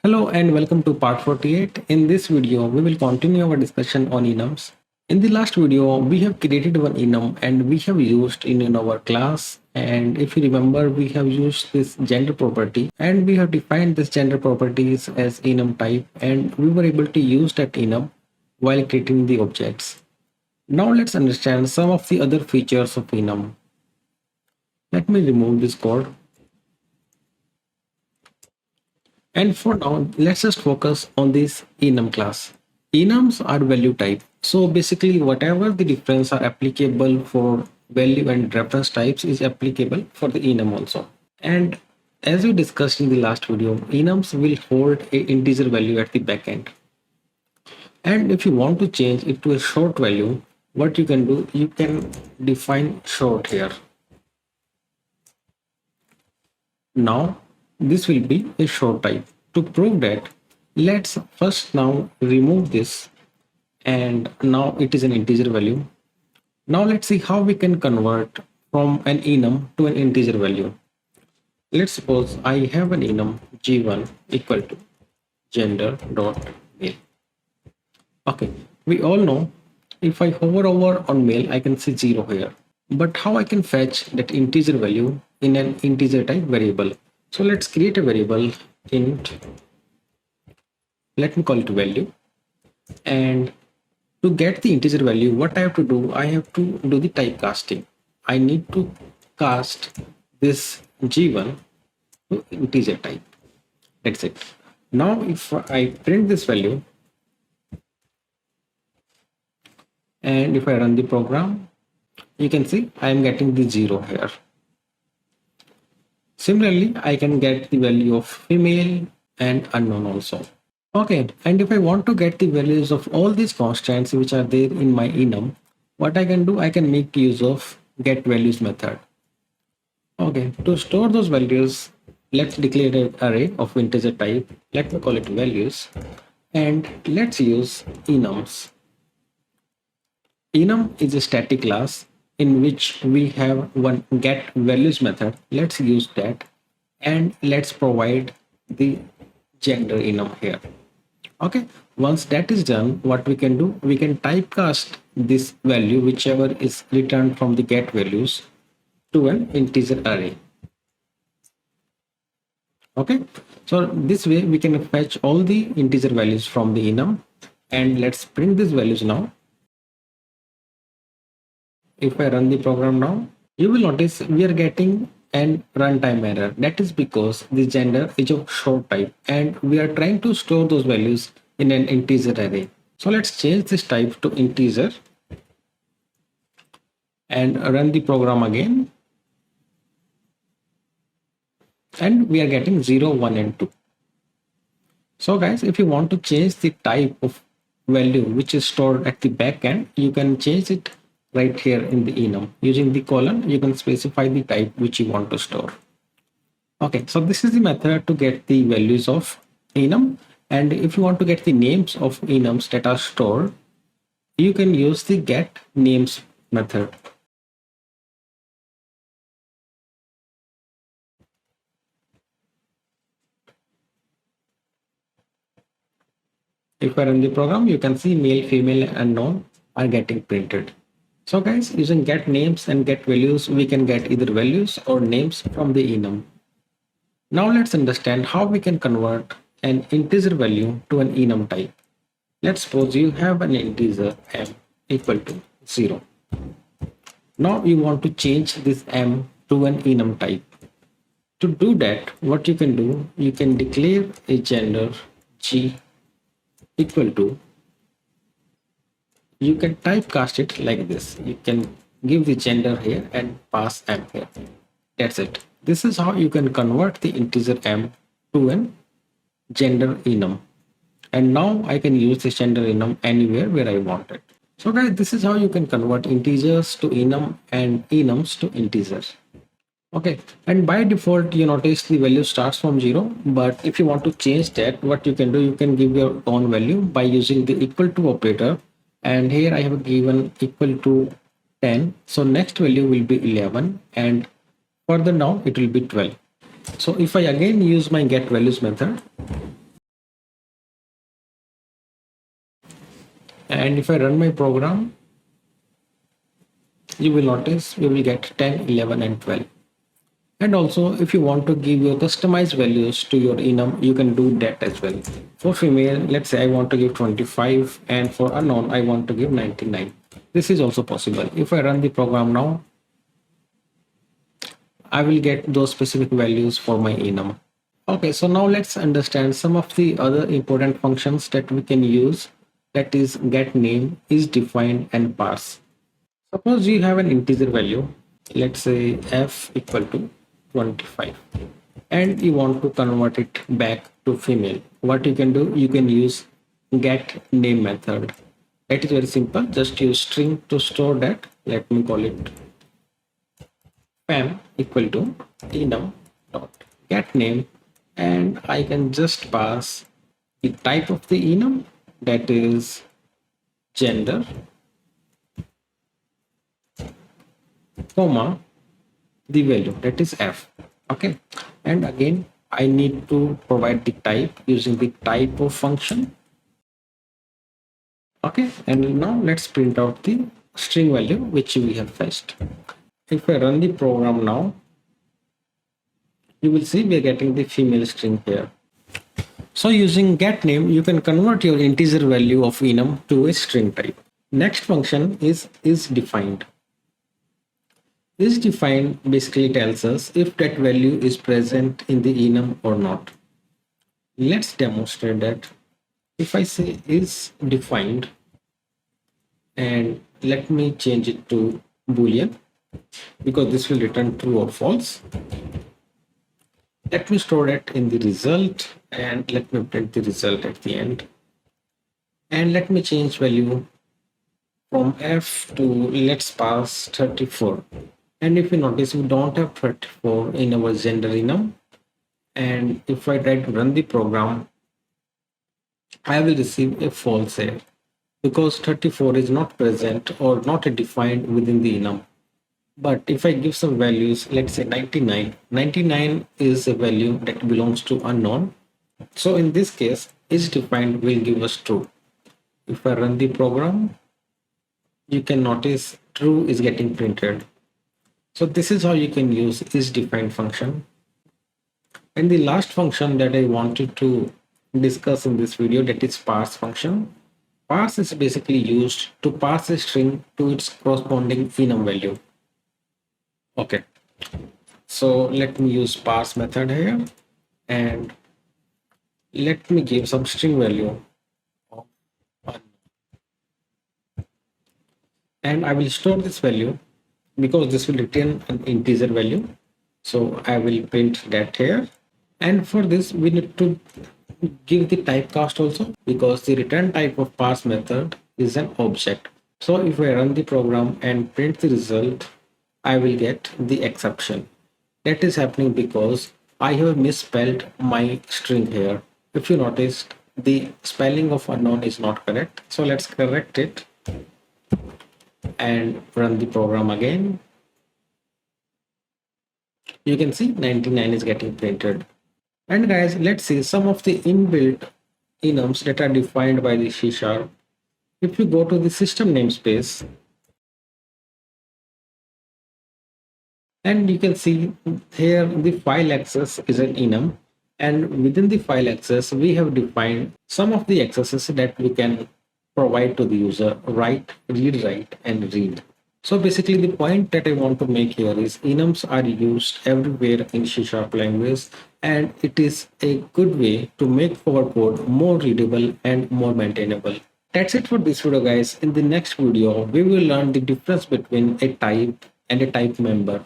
Hello and welcome to part 48. In this video, we will continue our discussion on enums. In the last video, we have created one enum and we have used in our class. And if you remember, we have used this gender property and we have defined this gender properties as enum type, and we were able to use that enum while creating the objects. Now let's understand some of the other features of enum. Let me remove this code. And for now, let's just focus on this enum class. Enums are value type. So basically, whatever the difference are applicable for value and reference types is applicable for the enum also. And as we discussed in the last video, enums will hold a integer value at the backend. And if you want to change it to a short value, what you can do, you can define short here. Now this will be a short type. To prove that, let's first now remove this, and now it is an integer value. Now let's see how we can convert from an enum to an integer value. Let's suppose I have an enum g1 equal to gender.male. Okay, we all know if I hover over on male, I can see 0 here. But how I can fetch that integer value in an integer type variable? So let's create a variable int, let me call it value, and to get the integer value, what I have to do, I have to do the typecasting. I need to cast this g1 to integer type. That's it. Now if I print this value and if I run the program, you can see I am getting the 0 here. Similarly, I can get the value of female and unknown also. Okay, and if I want to get the values of all these constants which are there in my enum, what I can do, I can make use of getValues method. Okay, to store those values, let's declare an array of integer type. Let me call it values, and let's use enums. Enum is a static class in which we have one getValues method. Let's use that, and let's provide the gender enum here. Okay, once that is done, what we can do, we can typecast this value, whichever is returned from the getValues, to an integer array. Okay, so this way we can fetch all the integer values from the enum, and let's print these values now. If I run the program now, you will notice we are getting an runtime error. That is because the gender is of short type and we are trying to store those values in an integer array. So let's change this type to integer and run the program again. And we are getting 0, 1 and 2. So guys, if you want to change the type of value which is stored at the backend, you can change it right here in the enum. Using the colon, you can specify the type which you want to store. Okay, so this is the method to get the values of enum. And if you want to get the names of enums that are stored, you can use the getNames method. If I run the program, you can see male, female, and unknown are getting printed. So guys, using getNames and getValues, we can get either values or names from the enum. Now let's understand how we can convert an integer value to an enum type. Let's suppose you have an integer m equal to 0. Now you want to change this m to an enum type. To do that, what you can do, you can declare a gender g equal to, you can typecast it like this. You can give the gender here and pass m here. That's it. This is how you can convert the integer m to an gender enum. And now I can use this gender enum anywhere where I want it. So guys, this is how you can convert integers to enum and enums to integers. Okay, and by default, you notice the value starts from 0. But if you want to change that, what you can do, you can give your own value by using the equal to operator. And here I have given equal to 10. So next value will be 11 and further down it will be 12. So if I again use my getValues method, And if I run my program, you will notice we will get 10, 11 and 12. And also if you want to give your customized values to your enum, you can do that as well. For female, let's say I want to give 25, and for unknown I want to give 99. This is also possible. If I run the program now, I will get those specific values for my enum. Okay, so now let's understand some of the other important functions that we can use, that is getName, isDefined and parse. Suppose you have an integer value, let's say f equal to 25, and you want to convert it back to female. What you can do, you can use getName method. That is very simple. Just use string to store that. Let me call it fam equal to enum dot getName, and I can just pass the type of the enum, that is gender, comma the value, that is f. Okay, and again I need to provide the type using the type of function. Okay, and now let's print out the string value which we have fetched. If I run the program now, you will see we are getting the female string here. So using getName, you can convert your integer value of enum to a string type. Next function is isDefined. IsDefined basically tells us if that value is present in the enum or not. Let's demonstrate that. If I say isDefined and let me change it to Boolean, because this will return true or false. Let me store it in the result and let me print the result at the end. And let me change value from f to, let's pass 34. And if you notice, we don't have 34 in our gender enum. And if I try to run the program, I will receive a false error because 34 is not present or not defined within the enum. But if I give some values, let's say 99, 99 is a value that belongs to unknown. So in this case, isDefined will give us true. If I run the program, you can notice true is getting printed. So this is how you can use isDefined function. And the last function that I wanted to discuss in this video, that is parse function. Parse is basically used to parse a string to its corresponding enum value. Okay, so let me use parse method here and let me give some string value of 1. And I will store this value because this will return an integer value. So I will print that here. And for this, we need to give the typecast also, because the return type of parse method is an object. So if I run the program and print the result, I will get the exception. That is happening because I have misspelled my string here. If you noticed, the spelling of unknown is not correct. So let's correct it and run the program again. You can see 99 is getting printed. And guys, let's see some of the inbuilt enums that are defined by the C#. If you go to the system namespace, and you can see here the file access is an enum, and within the file access we have defined some of the accesses that we can provide to the user: write, read write, and read. So basically the point that I want to make here is enums are used everywhere in C# language, and it is a good way to make our code more readable and more maintainable. That's it for this video guys. In the next video we will learn the difference between a type and a type member.